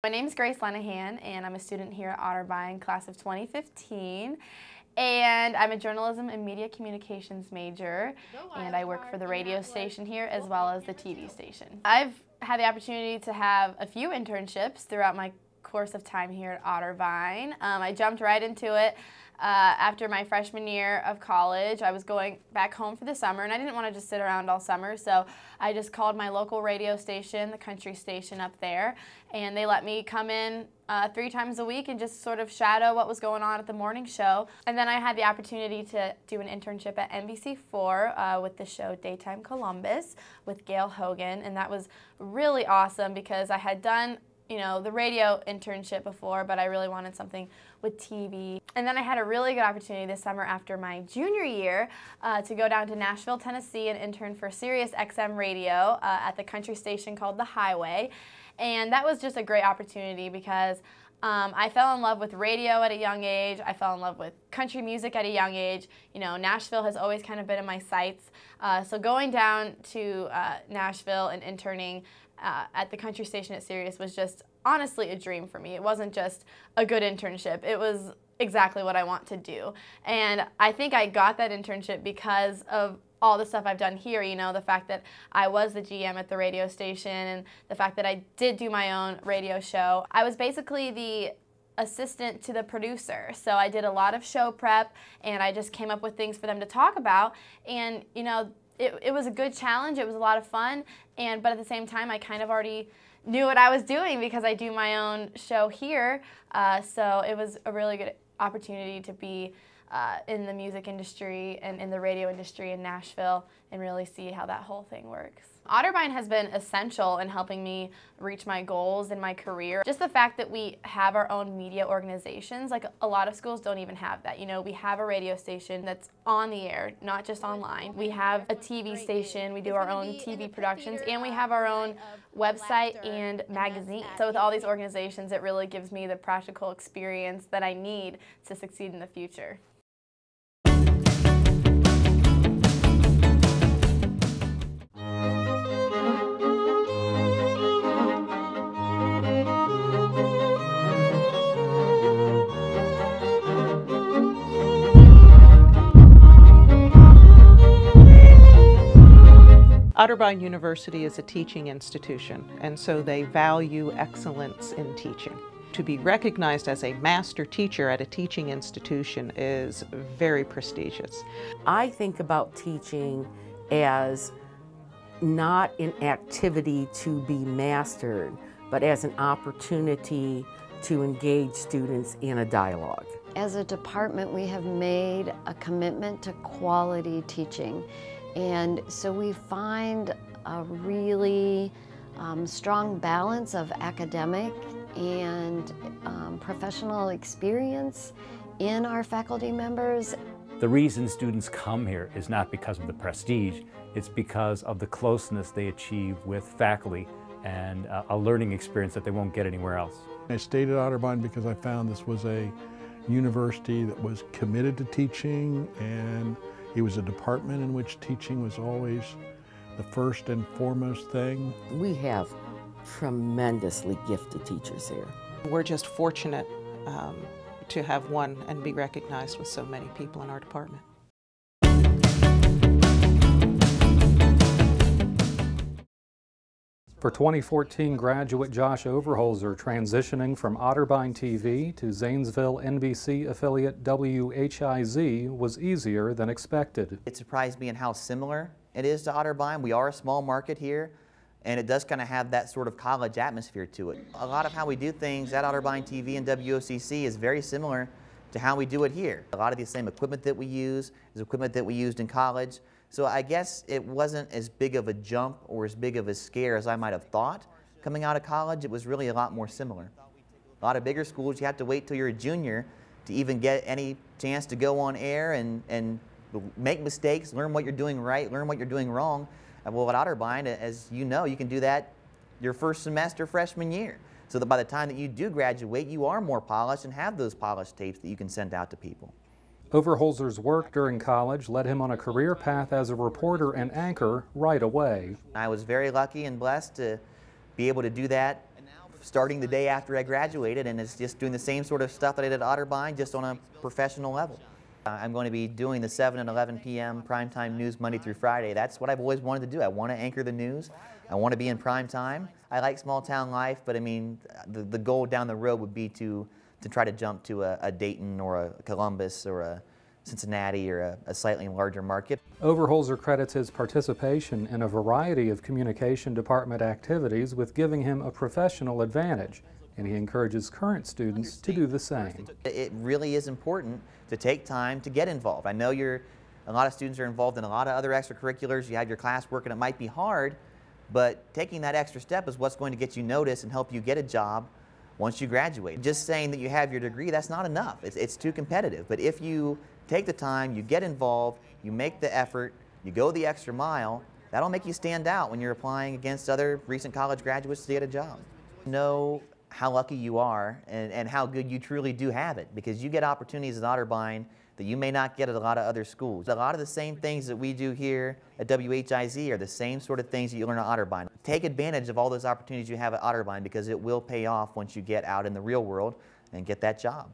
My name is Grace Lenehan, and I'm a student here at Otterbein, class of 2015. And I'm a journalism and media communications major, and I work for the radio station here as well as the TV station. I've had the opportunity to have a few internships throughout my course of time here at Otterbein. I jumped right into it after my freshman year of college. I was going back home for the summer, and I didn't want to just sit around all summer, so I just called my local radio station, the country station up there, and they let me come in 3 times a week and just sort of shadow what was going on at the morning show. And then I had the opportunity to do an internship at NBC4 with the show Daytime Columbus with Gail Hogan, and that was really awesome because I had done the radio internship before, but I really wanted something with TV. And then I had a really good opportunity this summer after my junior year to go down to Nashville, Tennessee and intern for Sirius Radio at the country station called The Highway. And that was just a great opportunity because I fell in love with radio at a young age. I fell in love with country music at a young age. Nashville has always kind of been in my sights. So going down to Nashville and interning at the country station at Sirius was just honestly a dream for me. It wasn't just a good internship. It was exactly what I want to do. And I think I got that internship because of all the stuff I've done here, the fact that I was the GM at the radio station and the fact that I did do my own radio show. I was basically the assistant to the producer, so I did a lot of show prep and I just came up with things for them to talk about, and it was a good challenge. It was a lot of fun, but at the same time I kind of already knew what I was doing because I do my own show here, so it was a really good opportunity to be in the music industry and in the radio industry in Nashville and really see how that whole thing works. Otterbein has been essential in helping me reach my goals in my career. Just the fact that we have our own media organizations, like a lot of schools don't even have that. We have a radio station that's on the air, not just online. We have a TV station, we do our own TV productions, and we have our own website and magazine. So with all these organizations, it really gives me the practical experience that I need to succeed in the future. Otterbein University is a teaching institution, and so they value excellence in teaching. To be recognized as a master teacher at a teaching institution is very prestigious. I think about teaching as not an activity to be mastered, but as an opportunity to engage students in a dialogue. As a department, we have made a commitment to quality teaching. And so we find a really strong balance of academic and professional experience in our faculty members. The reason students come here is not because of the prestige, it's because of the closeness they achieve with faculty and a learning experience that they won't get anywhere else. I stayed at Otterbein because I found this was a university that was committed to teaching, and it was a department in which teaching was always the first and foremost thing. We have tremendously gifted teachers here. We're just fortunate to have won and be recognized with so many people in our department. For 2014 graduate Josh Overholser, transitioning from Otterbein TV to Zanesville NBC affiliate WHIZ was easier than expected. It surprised me in how similar it is to Otterbein. We are a small market here, and it does kind of have that sort of college atmosphere to it. A lot of how we do things at Otterbein TV and WOCC is very similar to how we do it here. A lot of the same equipment that we use is equipment that we used in college. So I guess it wasn't as big of a jump or as big of a scare as I might have thought coming out of college. It was really a lot more similar. A lot of bigger schools, you have to wait till you're a junior to even get any chance to go on air and make mistakes, learn what you're doing right, learn what you're doing wrong. Well, at Otterbein, as you know, you can do that your first semester freshman year. So that by the time that you do graduate, you are more polished and have those polished tapes that you can send out to people. Overholser's work during college led him on a career path as a reporter and anchor right away. I was very lucky and blessed to be able to do that starting the day after I graduated, and it's just doing the same sort of stuff that I did at Otterbein, just on a professional level. I'm going to be doing the 7 and 11 p.m. primetime news Monday through Friday. That's what I've always wanted to do. I want to anchor the news. I want to be in prime time. I like small town life, but I mean, the goal down the road would be to try to jump to a Dayton or a Columbus or a Cincinnati or a slightly larger market. Overholser credits his participation in a variety of communication department activities with giving him a professional advantage, and he encourages current students to do the same. It really is important to take time to get involved. I know a lot of students are involved in a lot of other extracurriculars. You have your classwork and it might be hard, but taking that extra step is what's going to get you noticed and help you get a job once you graduate. Just saying that you have your degree, that's not enough. It's too competitive. But if you take the time, you get involved, you make the effort, you go the extra mile, that'll make you stand out when you're applying against other recent college graduates to get a job. Know how lucky you are and how good you truly do have it, because you get opportunities at Otterbein that you may not get at a lot of other schools. A lot of the same things that we do here at WHIZ are the same sort of things that you learn at Otterbein. Take advantage of all those opportunities you have at Otterbein, because it will pay off once you get out in the real world and get that job.